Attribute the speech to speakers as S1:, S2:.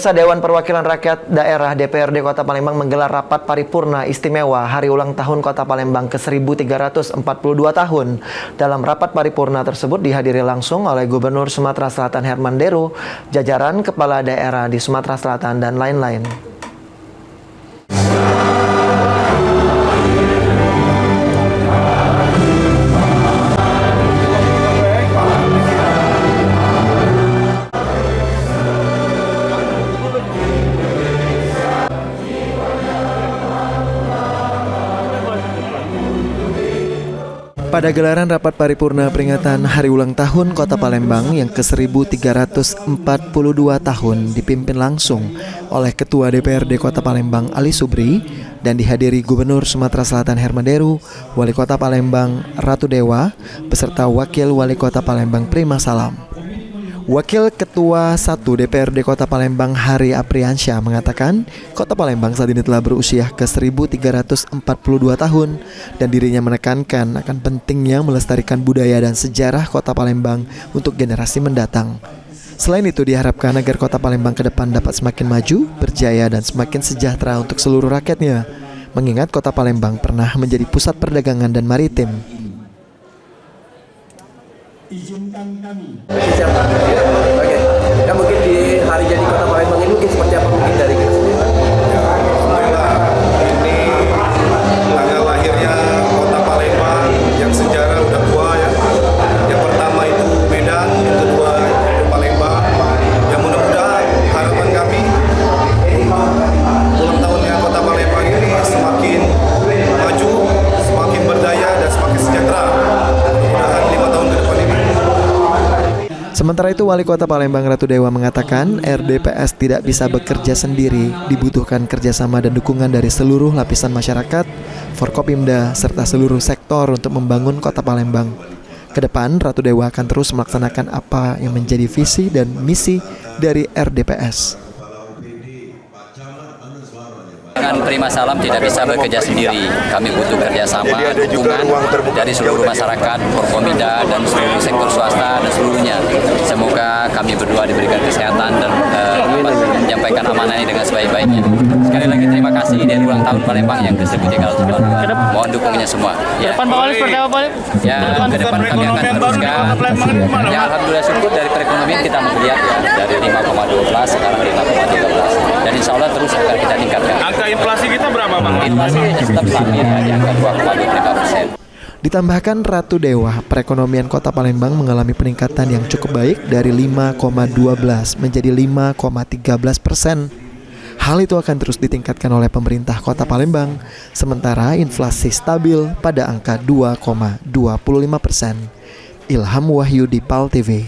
S1: Pemirsa, Dewan Perwakilan Rakyat Daerah DPRD Kota Palembang menggelar rapat paripurna istimewa Hari Ulang Tahun Kota Palembang ke-1342 tahun. Dalam rapat paripurna tersebut dihadiri langsung oleh Gubernur Sumatera Selatan Herman Deru, jajaran kepala daerah di Sumatera Selatan, dan lain-lain. Pada gelaran rapat paripurna peringatan Hari Ulang Tahun Kota Palembang yang ke-1342 tahun dipimpin langsung oleh Ketua DPRD Kota Palembang Ali Subri dan dihadiri Gubernur Sumatera Selatan Herman Deru, Wali Kota Palembang Ratu Dewa, beserta Wakil Wali Kota Palembang Prima Salam. Wakil Ketua 1 DPRD Kota Palembang Hari Apriansyah mengatakan Kota Palembang saat ini telah berusia ke-1342 tahun dan dirinya menekankan akan pentingnya melestarikan budaya dan sejarah Kota Palembang untuk generasi mendatang. Selain itu diharapkan agar Kota Palembang ke depan dapat semakin maju, berjaya dan semakin sejahtera untuk seluruh rakyatnya, mengingat Kota Palembang pernah menjadi pusat perdagangan dan maritim.
S2: Izinkan kami. Oke. Ya mungkin di hari jadi Kota Palembang ini mungkin seperti apa mungkin dari kita sendiri?
S3: Alhamdulillah, ini tanggal lahirnya Kota Palembang yang sejarah udah tua ya. Yang pertama itu Medan, yang kedua itu Palembang. Yang mudah-mudahan harapan kami ulang tahunnya Kota Palembang ini semakin maju, semakin berdaya dan semakin sejahtera. Mudah-mudahan 5 tahun ke depan ini.
S1: Sementara itu, Wali Kota Palembang Ratu Dewa mengatakan RDPS tidak bisa bekerja sendiri, dibutuhkan kerjasama dan dukungan dari seluruh lapisan masyarakat, Forkopimda, serta seluruh sektor untuk membangun Kota Palembang. Kedepan, Ratu Dewa akan terus melaksanakan apa yang menjadi visi dan misi dari RDPS.
S4: Kan Prima Salam tidak bisa bekerja sendiri. Kami butuh kerjasama, dukungan dari seluruh masyarakat, Forkopimda dan seluruh sektor swasta dan seluruhnya. Semoga kami berdua diberikan kesehatan dan menyampaikan amanah ini dengan sebaik-baiknya. Sekali lagi terima kasih dari ulang tahun Palembang yang ke-1342. Mohon dukungannya semua. Ya.
S5: Depan Pak Wali seperti apa Pak?
S4: Ya, ke depan kami akan teruskan. Ya, alhamdulillah syukur dari perekonomian kita melihat ya, dari 5,12 sekarang 5,13. Dan insya Allah terus akan kita tingkatkan.
S5: Angka inflasi kita berapa Bang?
S4: Inflasi tetap stabil di angka 2,25%.
S1: Ditambahkan Ratu Dewa, perekonomian Kota Palembang mengalami peningkatan yang cukup baik dari 5,12 menjadi 5,13%. Hal itu akan terus ditingkatkan oleh pemerintah Kota Palembang, sementara inflasi stabil pada angka 2,25%. Ilham Wahyudi, PAL TV.